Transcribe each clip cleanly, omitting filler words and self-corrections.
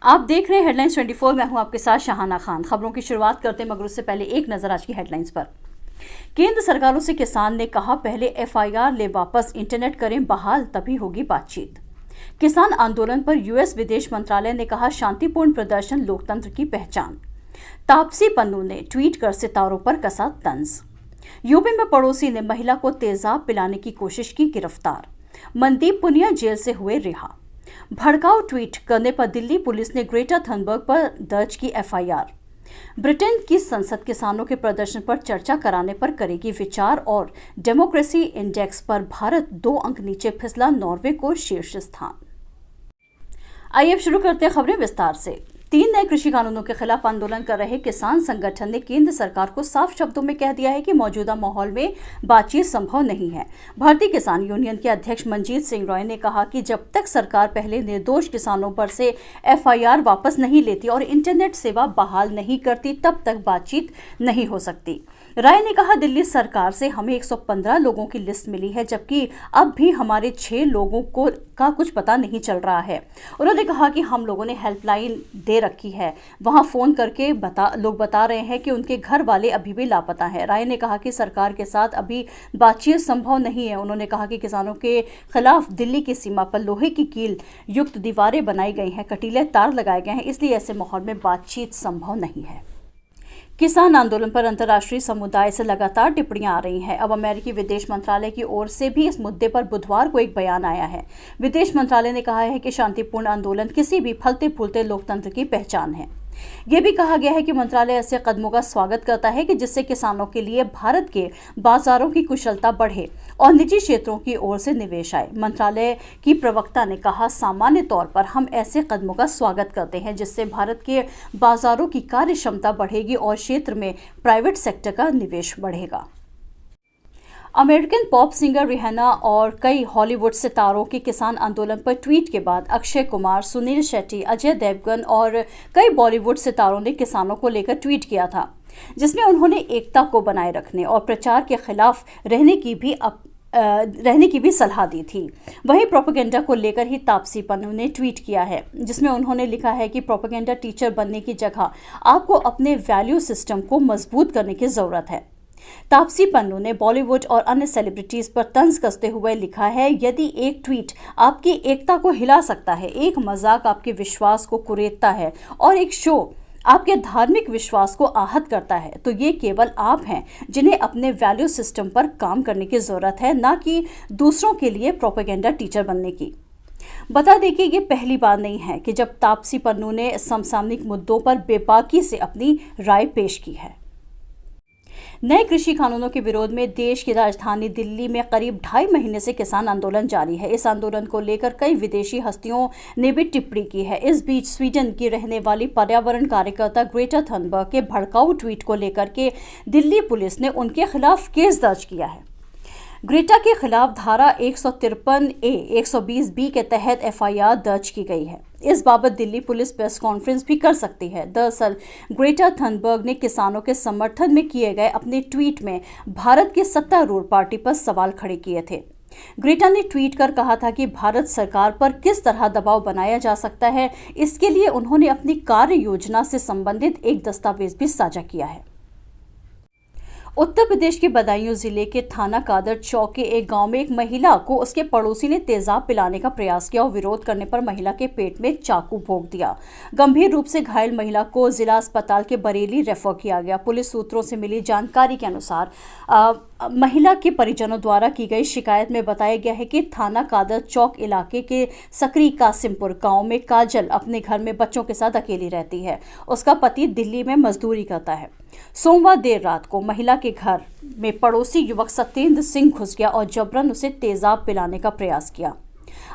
आप देख रहे हैं हेडलाइंस 24। मैं हूं आपके साथ शाहाना खान। खबरों की शुरुआत करते हैं मगर उससे पहले एक नजर आज की हेडलाइंस पर। केंद्र सरकारों से किसान ने कहा, पहले एफआईआर ले वापस, इंटरनेट करें बहाल, तभी होगी बातचीत। किसान आंदोलन पर यूएस विदेश मंत्रालय ने कहा, शांतिपूर्ण प्रदर्शन लोकतंत्र की पहचान। तापसी पन्नू ने ट्वीट कर सितारों पर कसा तंज। यूपी में पड़ोसी ने महिला को तेजाब पिलाने की कोशिश की, गिरफ्तार। मनदीप पुनिया जेल से हुए रिहा। भड़काऊ ट्वीट करने पर दिल्ली पुलिस ने ग्रेटा थनबर्ग पर दर्ज की एफआईआर। ब्रिटेन की संसद किसानों के प्रदर्शन पर चर्चा कराने पर करेगी विचार और डेमोक्रेसी इंडेक्स पर भारत 2 अंक नीचे फिसला, नॉर्वे को शीर्ष स्थान। आइए अब शुरू करते हैं खबरें विस्तार से। 3 नए कृषि कानूनों के खिलाफ आंदोलन कर रहे किसान संगठन ने केंद्र सरकार को साफ शब्दों में कह दिया है कि मौजूदा माहौल में बातचीत संभव नहीं है। भारतीय किसान यूनियन के अध्यक्ष मनजीत सिंह रॉय ने कहा कि जब तक सरकार पहले निर्दोष किसानों पर से एफआईआर वापस नहीं लेती और इंटरनेट सेवा बहाल नहीं करती, तब तक बातचीत नहीं हो सकती। राय ने कहा, दिल्ली सरकार से हमें 115 लोगों की लिस्ट मिली है, जबकि अब भी हमारे 6 लोगों का कुछ पता नहीं चल रहा है। उन्होंने कहा कि हम लोगों ने हेल्पलाइन दे रखी है, वहां फोन करके लोग बता रहे हैं कि उनके घर वाले अभी भी लापता हैं। राय ने कहा कि सरकार के साथ अभी बातचीत संभव नहीं है। उन्होंने कहा कि किसानों के खिलाफ दिल्ली की सीमा पर लोहे की कील युक्त दीवारें बनाई गई हैं, कटीले तार लगाए गए हैं, इसलिए ऐसे माहौल में बातचीत संभव नहीं है। किसान आंदोलन पर अंतर्राष्ट्रीय समुदाय से लगातार टिप्पणियां आ रही हैं। अब अमेरिकी विदेश मंत्रालय की ओर से भी इस मुद्दे पर बुधवार को एक बयान आया है। विदेश मंत्रालय ने कहा है कि शांतिपूर्ण आंदोलन किसी भी फलते फूलते लोकतंत्र की पहचान है। यह भी कहा गया है कि मंत्रालय ऐसे कदमों का स्वागत करता है कि जिससे किसानों के लिए भारत के बाजारों की कुशलता बढ़े और निजी क्षेत्रों की ओर से निवेश आए। मंत्रालय की प्रवक्ता ने कहा, सामान्य तौर पर हम ऐसे कदमों का स्वागत करते हैं जिससे भारत के बाजारों की कार्य क्षमता बढ़ेगी और क्षेत्र में प्राइवेट सेक्टर का निवेश बढ़ेगा। अमेरिकन पॉप सिंगर रिहाना और कई हॉलीवुड सितारों के किसान आंदोलन पर ट्वीट के बाद अक्षय कुमार, सुनील शेट्टी, अजय देवगन और कई बॉलीवुड सितारों ने किसानों को लेकर ट्वीट किया था, जिसमें उन्होंने एकता को बनाए रखने और प्रचार के खिलाफ रहने की भी सलाह दी थी। वहीं प्रोपेगेंडा को लेकर ही तापसी पन्नू ने ट्वीट किया है, जिसमें उन्होंने लिखा है कि प्रोपेगेंडा टीचर बनने की जगह आपको अपने वैल्यू सिस्टम को मजबूत करने की जरूरत है। तापसी पन्नू ने बॉलीवुड और अन्य सेलिब्रिटीज पर तंज कसते हुए लिखा है, यदि एक ट्वीट आपकी एकता को हिला सकता है, एक मजाक आपके विश्वास को कुरेदता है और एक शो आपके धार्मिक विश्वास को आहत करता है, तो ये केवल आप हैं जिन्हें अपने वैल्यू सिस्टम पर काम करने की जरूरत है, ना कि दूसरों के लिए प्रोपेगेंडा टीचर बनने की। बता दें कि ये पहली बार नहीं है कि जब तापसी पन्नू ने समसामयिक मुद्दों पर बेबाकी से अपनी राय पेश की है। नए कृषि कानूनों के विरोध में देश की राजधानी दिल्ली में करीब 2.5 महीने से किसान आंदोलन जारी है। इस आंदोलन को लेकर कई विदेशी हस्तियों ने भी टिप्पणी की है। इस बीच स्वीडन की रहने वाली पर्यावरण कार्यकर्ता ग्रेटा थनबर्ग के भड़काऊ ट्वीट को लेकर के दिल्ली पुलिस ने उनके खिलाफ केस दर्ज किया है। ग्रेटा के खिलाफ धारा 153A, 120B के तहत एफआईआर दर्ज की गई है। इस बाबत दिल्ली पुलिस प्रेस कॉन्फ्रेंस भी कर सकती है। दरअसल ग्रेटा थनबर्ग ने किसानों के समर्थन में किए गए अपने ट्वीट में भारत की सत्तारूढ़ पार्टी पर सवाल खड़े किए थे। ग्रेटा ने ट्वीट कर कहा था कि भारत सरकार पर किस तरह दबाव बनाया जा सकता है, इसके लिए उन्होंने अपनी कार्य योजना से संबंधित एक दस्तावेज भी साझा किया है। उत्तर प्रदेश के बदायूं जिले के थाना कादर चौक के एक गांव में एक महिला को उसके पड़ोसी ने तेजाब पिलाने का प्रयास किया और विरोध करने पर महिला के पेट में चाकू भोंक दिया। गंभीर रूप से घायल महिला को जिला अस्पताल के बरेली रेफर किया गया। पुलिस सूत्रों से मिली जानकारी के अनुसार महिला के परिजनों द्वारा की गई शिकायत में बताया गया है कि थाना कादर चौक इलाके के सकरी कासिमपुर गांव में काजल अपने घर में बच्चों के साथ अकेली रहती है। उसका पति दिल्ली में मजदूरी करता है। सोमवार देर रात को महिला के घर में पड़ोसी युवक सत्येंद्र सिंह घुस गया और जबरन उसे तेजाब पिलाने का प्रयास किया।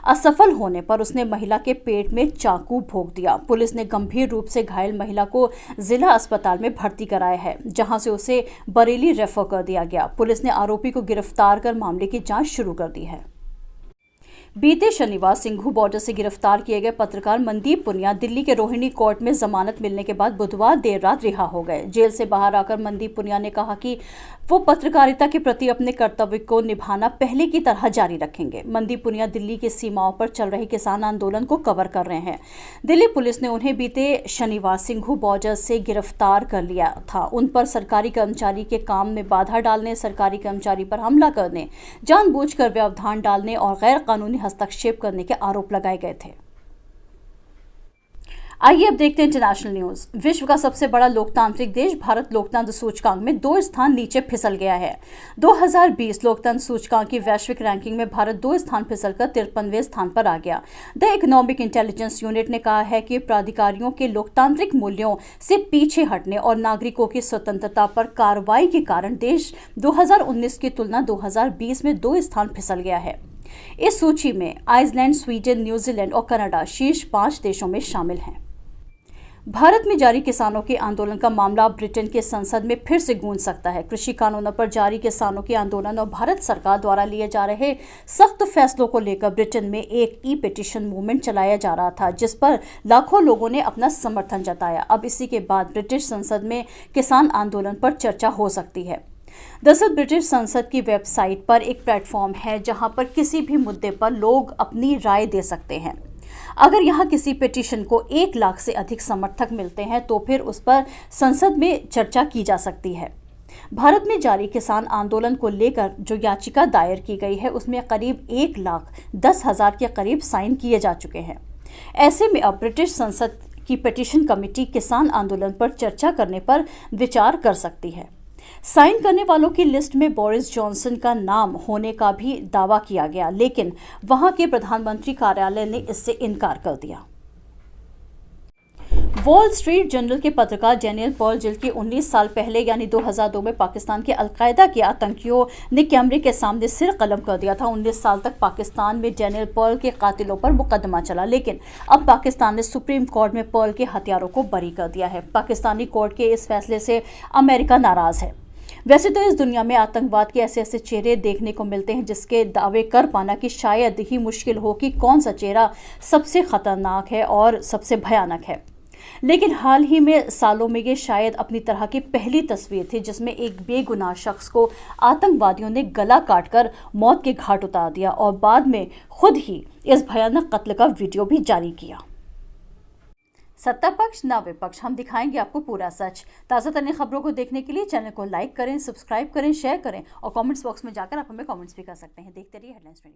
असफल होने पर उसने महिला के पेट में चाकू भोंक दिया। पुलिस ने गंभीर रूप से घायल महिला को जिला अस्पताल में भर्ती कराया है, जहां से उसे बरेली रेफर कर दिया गया। पुलिस ने आरोपी को गिरफ्तार कर मामले की जांच शुरू कर दी है। बीते शनिवार सिंघू बॉर्डर से गिरफ्तार किए गए पत्रकार मनदीप पुनिया दिल्ली के रोहिणी कोर्ट में जमानत मिलने के बाद बुधवार देर रात रिहा हो गए। जेल से बाहर आकर मनदीप पुनिया ने कहा कि वो पत्रकारिता के प्रति अपने कर्तव्य को निभाना पहले की तरह जारी रखेंगे। मनदीप पुनिया दिल्ली की सीमाओं पर चल रहे किसान आंदोलन को कवर कर रहे हैं। दिल्ली पुलिस ने उन्हें बीते शनिवार सिंघू बॉर्डर से गिरफ्तार कर लिया था। उन पर सरकारी कर्मचारी के काम में बाधा डालने, सरकारी कर्मचारी पर हमला करने, जानबूझकर व्यवधान डालने और गैर कानूनी हस्तक्षेप करने के आरोप लगाए गए थे। आइए अब देखते हैं इंटरनेशनल न्यूज। विश्व का सबसे बड़ा लोकतांत्रिक देश भारत लोकतंत्र सूचकांक में 2 स्थान नीचे फिसल गया है। 2020 लोकतंत्र सूचकांक की वैश्विक रैंकिंग में भारत 2 स्थान फिसलकर 53वें स्थान पर आ गया। द इकोनॉमिक इंटेलिजेंस यूनिट ने कहा है कि प्राधिकारियों के लोकतांत्रिक मूल्यों से पीछे हटने और नागरिकों की स्वतंत्रता पर कार्रवाई के कारण देश 2019 की तुलना 2020 में 2 स्थान फिसल गया है। इस सूची में आइसलैंड, स्वीडन, न्यूजीलैंड और कनाडा शीर्ष 5 देशों में शामिल हैं। भारत में जारी किसानों के आंदोलन का मामला ब्रिटेन के संसद में फिर से गूंज सकता है। कृषि कानूनों पर जारी किसानों के आंदोलन और भारत सरकार द्वारा लिए जा रहे सख्त फैसलों को लेकर ब्रिटेन में एक ई पिटीशन मूवमेंट चलाया जा रहा था, जिस पर लाखों लोगों ने अपना समर्थन जताया। अब इसी के बाद ब्रिटिश संसद में किसान आंदोलन पर चर्चा हो सकती है। दरअसल ब्रिटिश संसद की वेबसाइट पर एक प्लेटफॉर्म है जहां पर किसी भी मुद्दे पर लोग अपनी राय दे सकते हैं। अगर यहां किसी पिटीशन को 1 लाख से अधिक समर्थक मिलते हैं तो फिर उस पर संसद में चर्चा की जा सकती है। भारत में जारी किसान आंदोलन को लेकर जो याचिका दायर की गई है उसमें करीब 1,10,000 के करीब साइन किए जा चुके हैं। ऐसे में अब ब्रिटिश संसद की पिटीशन कमेटी किसान आंदोलन पर चर्चा करने पर विचार कर सकती है। साइन करने वालों की लिस्ट में बोरिस जॉनसन का नाम होने का भी दावा किया गया, लेकिन वहां के प्रधानमंत्री कार्यालय ने इससे इनकार कर दिया। वॉल स्ट्रीट जर्नल के पत्रकार डेनियल पर्ल, जिनकी 19 साल पहले यानी 2002 में पाकिस्तान के अलकायदा के आतंकियों ने कैमरे के सामने सिर कलम कर दिया था। 19 साल तक पाकिस्तान में डेनियल पर्ल के कातिलों पर मुकदमा चला, लेकिन अब पाकिस्तान ने सुप्रीम कोर्ट में पर्ल के हत्यारों को बरी कर दिया है। पाकिस्तानी कोर्ट के इस फैसले से अमेरिका नाराज है। वैसे तो इस दुनिया में आतंकवाद के ऐसे ऐसे चेहरे देखने को मिलते हैं जिसके दावे कर पाना कि शायद ही मुश्किल हो कि कौन सा चेहरा सबसे खतरनाक है और सबसे भयानक है। लेकिन हाल ही में सालों में ये शायद अपनी तरह की पहली तस्वीर थी जिसमें एक बेगुनाह शख्स को आतंकवादियों ने गला काटकर मौत के घाट उतार दिया और बाद में खुद ही इस भयानक कत्ल का वीडियो भी जारी किया। सत्ता पक्ष ना विपक्ष, हम दिखाएंगे आपको पूरा सच। ताज़ा तरीन खबरों को देखने के लिए चैनल को लाइक करें, सब्सक्राइब करें, शेयर करें और कमेंट्स बॉक्स में जाकर आप हमें कमेंट्स भी कर सकते हैं। देखते रहिए हेडलाइंस 24।